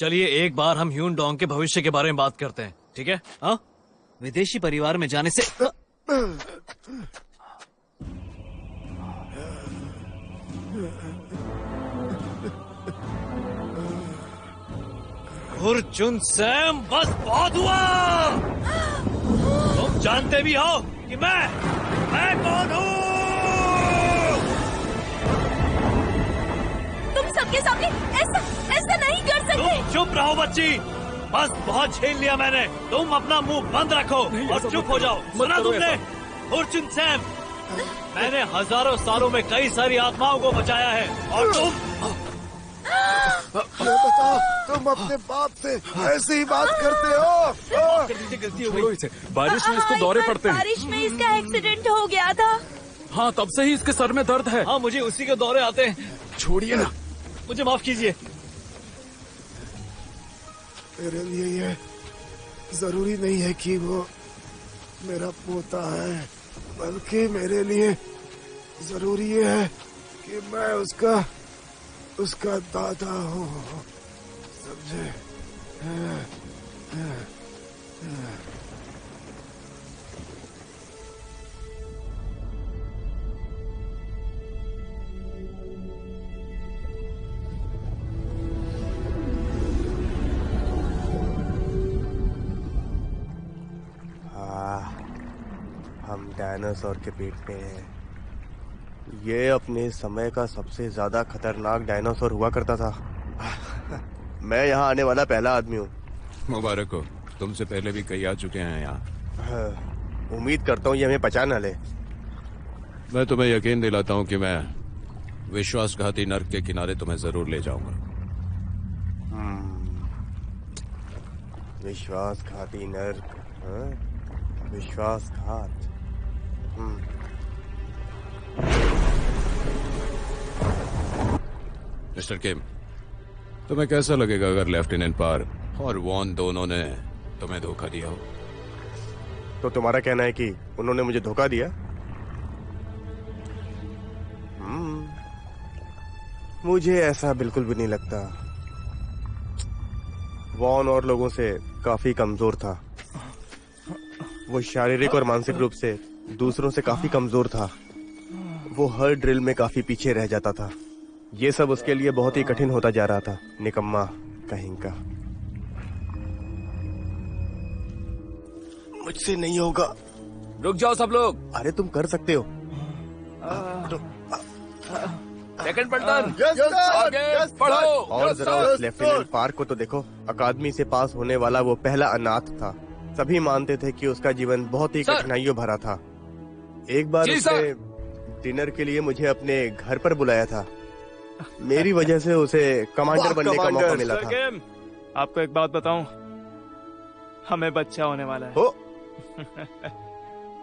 चलिए एक बार हम ह्यून डोंग के भविष्य के बारे में बात करते हैं, ठीक है? हाँ, विदेशी परिवार में जाने से गुरचुन सैम, बस बहुत हुआ। तुम जानते भी हो कि मैं कौन हूँ। तुम सबके सामने ऐसा नहीं कर सकते। तुम चुप रहो बच्ची, बस बहुत झेल लिया मैंने। तुम अपना मुंह बंद रखो और चुप हो जाओ। सुना तुमने? गुरचुन सैम, मैंने हजारों सालों में कई सारी आत्माओं को बचाया है और तुम बताओ, तुम अपने बाप से ऐसी ही बात करते हो? गलती हो गई। बारिश में इसको दौरे पड़ते हैं। बारिश में इसका एक्सीडेंट हो गया था। हाँ, तब से ही इसके सर में दर्द है। हाँ, मुझे उसी के दौरे आते हैं। छोड़िए ना, मुझे माफ कीजिए। मेरे लिए ये जरूरी नहीं है कि वो मेरा पोता है, बल्कि मेरे लिए जरूरी है कि मैं उसका दादा हूँ, समझे? हम डायनासोर के पेट में हैं। ये अपने समय का सबसे ज्यादा खतरनाक डायनासोर हुआ करता था। मैं यहाँ आने वाला पहला आदमी हूँ। मुबारक हो, तुमसे पहले भी कई आ चुके हैं यहाँ। उम्मीद करता हूँ ये हमें पहचान न ले। मैं तुम्हें यकीन दिलाता हूँ कि मैं विश्वासघाती नर्क के किनारे तुम्हें जरूर ले जाऊंगा। विश्वासघाती नर्क, विश्वासघात। मिस्टर किम, तुम्हें कैसा लगेगा अगर लेफ्टिनेंट पार और वॉन दोनों ने तुम्हें धोखा दिया हो? तो तुम्हारा कहना है कि उन्होंने मुझे धोखा दिया? मुझे ऐसा बिल्कुल भी नहीं लगता। वॉन और लोगों से काफी कमजोर था। वो शारीरिक और मानसिक रूप से दूसरों से काफी कमजोर था। वो हर ड्रिल में काफी पीछे रह जाता था। ये सब उसके लिए बहुत ही कठिन होता जा रहा था। निकम्मा कहीं का। मुझसे नहीं होगा। रुक जाओ सब लोग। अरे तुम कर सकते हो। सेकंड बटन, आगे पढ़ो। और जरा उस लेफ्टिनेंट पार्क को तो देखो। अकादमी से पास होने वाला वो पहला अनाथ था। सभी मानते थे कि उसका जीवन बहुत ही कठिनाइयों भरा था। एक बार उसने डिनर के लिए मुझे अपने घर पर बुलाया था। मेरी वजह से उसे कमांडर बनने का मौका मिला था। आपको एक बात बताऊं, हमें बच्चा होने वाला है। हो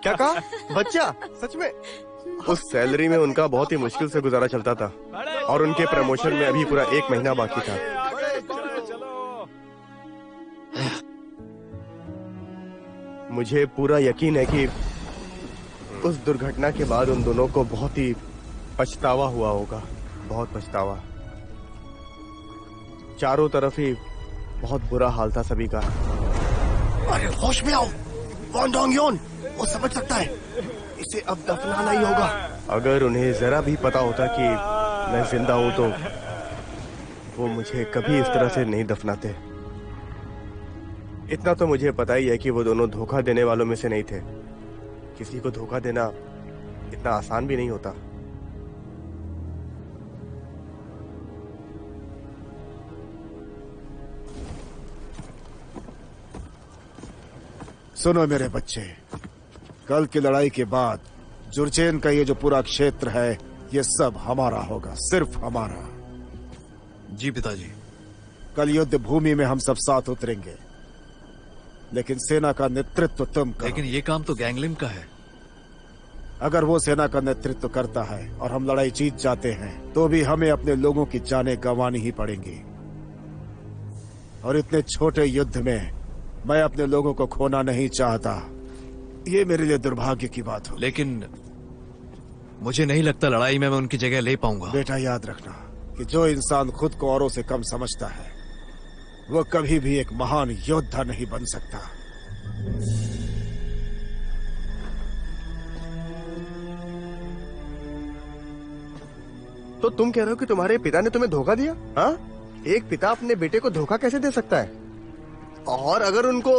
क्या कहा? बच्चा? सच में? उस सैलरी में उनका बहुत ही मुश्किल से गुजारा चलता था और उनके प्रमोशन में अभी पूरा 1 महीना बाकी था। मुझे पूरा यकीन है कि उस दुर्घटना के बाद उन दोनों को बहुत ही पछतावा हुआ होगा। बहुत पछतावा। चारों तरफ ही बहुत बुरा हाल था सभी का। अरे होश में आओ, वॉन डोंग यून, वो समझ सकता है। इसे अब दफनाना ही होगा। अगर उन्हें जरा भी पता होता कि मैं जिंदा हूं तो वो मुझे कभी इस तरह से नहीं दफनाते। इतना तो मुझे पता ही है कि वो दोनों धोखा देने वालों में से नहीं थे। किसी को धोखा देना इतना आसान भी नहीं होता। सुनो मेरे बच्चे, कल की लड़ाई के बाद जुर्चेन का ये जो पूरा क्षेत्र है, ये सब हमारा होगा, सिर्फ हमारा। जी पिताजी। कल युद्ध भूमि में हम सब साथ उतरेंगे, लेकिन सेना का नेतृत्व तुम करो। लेकिन ये काम तो गैंगलिन का है। अगर वो सेना का नेतृत्व करता है और हम लड़ाई जीत जाते हैं, तो भी हमें अपने लोगों की जानें गंवानी ही पड़ेंगी। और इतने छोटे युद्ध में मैं अपने लोगों को खोना नहीं चाहता। ये मेरे लिए दुर्भाग्य की बात हो। लेकिन मुझे नहीं लगता लड़ाई में मैं उनकी जगह ले पाऊंगा। बेटा याद रखना कि जो इंसान खुद को औरों से कम समझता है, वो कभी भी एक महान योद्धा नहीं बन सकता। तो तुम कह रहे हो कि तुम्हारे पिता ने तुम्हें धोखा दिया? हाँ, एक पिता अपने बेटे को धोखा कैसे दे सकता है? और अगर उनको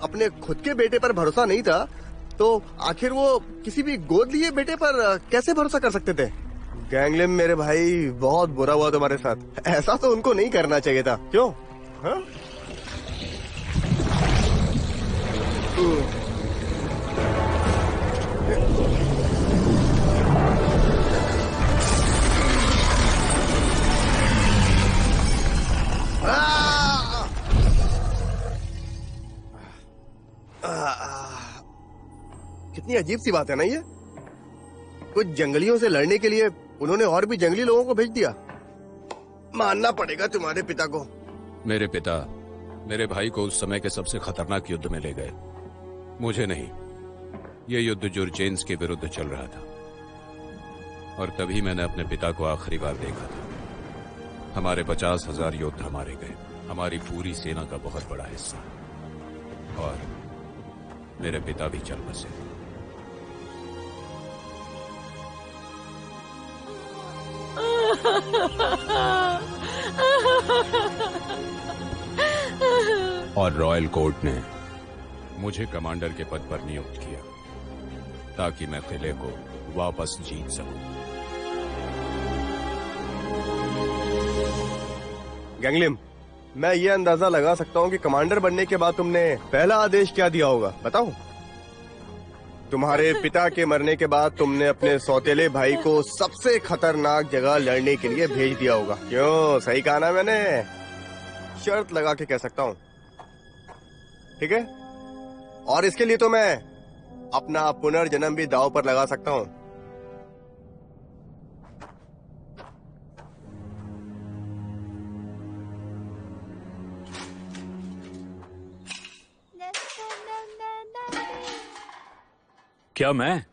अपने खुद के बेटे पर भरोसा नहीं था, तो आखिर वो किसी भी गोद लिए बेटे पर कैसे भरोसा कर सकते थे? गैंगलिन मेरे भाई, बहुत बुरा हुआ तुम्हारे साथ। ऐसा तो उनको नहीं करना चाहिए था। क्यों? हाँ? कितनी अजीब सी बात है ना ये। कुछ जंगलियों से लड़ने के लिए उन्होंने और भी जंगली लोगों को भेज दिया। मानना पड़ेगा तुम्हारे पिता को। मेरे पिता मेरे भाई को उस समय के सबसे खतरनाक युद्ध में ले गए, मुझे नहीं। ये युद्ध जुरचेन्स के विरुद्ध चल रहा था और तभी मैंने अपने पिता को आखिरी बार देखा था। हमारे 50,000 योद्धा मारे गए, हमारी पूरी सेना का बहुत बड़ा हिस्सा, और मेरे पिता भी चल बसे। और रॉयल कोर्ट ने मुझे कमांडर के पद पर नियुक्त किया ताकि मैं किले को वापस जीत सकूं। गैंगलिन, मैं ये अंदाजा लगा सकता हूँ कि कमांडर बनने के बाद तुमने पहला आदेश क्या दिया होगा, बताओ? तुम्हारे पिता के मरने के बाद तुमने अपने सौतेले भाई को सबसे खतरनाक जगह लड़ने के लिए भेज दिया होगा। क्यों? सही कहा ना मैंने? शर्त लगा के कह सकता हूँ, ठीक है? और इसके लिए तो मैं अपना पुनर्जन्म भी दांव पर लगा सकता हूँ। क्या मैं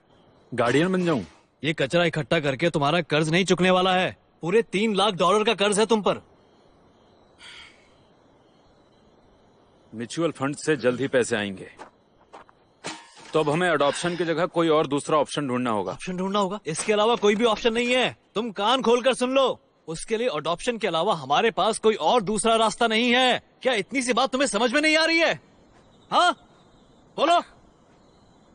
गार्डियन बन जाऊं? ये कचरा इकट्ठा करके तुम्हारा कर्ज नहीं चुकने वाला है। पूरे $3 लाख का कर्ज है तुम पर। म्यूचुअल फंड से जल्द ही पैसे आएंगे, तो अब हमें अडॉप्शन की जगह कोई और दूसरा ऑप्शन ढूंढना होगा। ऑप्शन ढूंढना होगा? इसके अलावा कोई भी ऑप्शन नहीं है। तुम कान खोलकर सुन लो, उसके लिए अडॉप्शन के अलावा हमारे पास कोई और दूसरा रास्ता नहीं है। क्या इतनी सी बात तुम्हें समझ में नहीं आ रही है? हाँ, बोलो।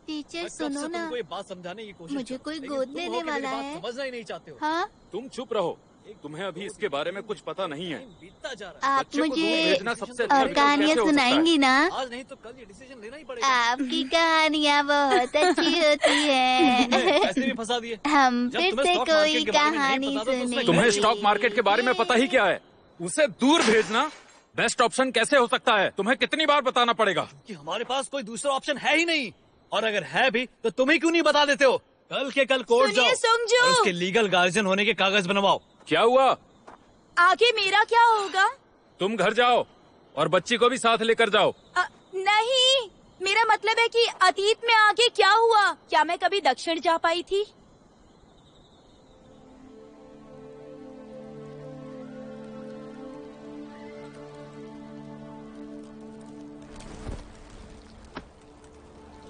टीचर सुनो ना, कोई बात समझाने की कोशिश मुझे कोई लेकिन गोद तुम लेने लोग मेरी वाला बात है। समझना ही नहीं चाहते हो। हाँ, तुम चुप रहो, तुम्हें अभी इसके बारे में कुछ पता नहीं है। बीतता जा रहा है। आप बच्चे को दूर मुझे भेजना सबसे अच्छा और विकल्प कहानियाँ कैसे हो सकता है? सुनाएंगी ना? आज नहीं तो कल ये डिसीजन लेना ही पड़ेगा। आपकी कहानियाँ बहुत अच्छी होती है। पैसे भी फंसा दिए। हम जब फिर तुम्हें से स्टॉक कोई मार्केट के बारे में नहीं कहानी पता था तो उसमें सुनेंगे। तुम्हें स्टॉक मार्केट के बारे में पता ही क्या है? उसे दूर भेजना बेस्ट ऑप्शन कैसे हो सकता है? तुम्हें कितनी बार बताना पड़ेगा कि हमारे पास कोई दूसरा ऑप्शन है ही नहीं, और अगर है भी तो तुम ही क्यों नहीं बता देते हो? कल के कल कोर्ट सुनिए, जाओ सुंगजू। और उसके लीगल गार्जियन होने के कागज बनवाओ। क्या हुआ? आगे मेरा क्या होगा? तुम घर जाओ और बच्ची को भी साथ लेकर जाओ। नहीं, मेरा मतलब है कि अतीत में आगे क्या हुआ? क्या मैं कभी दक्षिण जा पाई थी?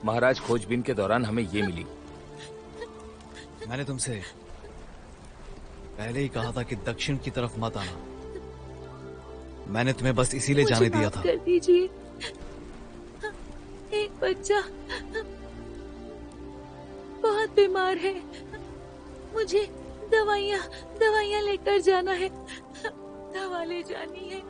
महाराज, खोजबीन के दौरान हमें ये मिली। मैंने तुमसे पहले ही कहा था कि दक्षिण की तरफ मत आना। मैंने तुम्हें बस इसीलिए जाने दिया था। कर दीजिए, एक बच्चा बहुत बीमार है, मुझे दवाइयाँ लेकर जाना है, दवा ले जानी है।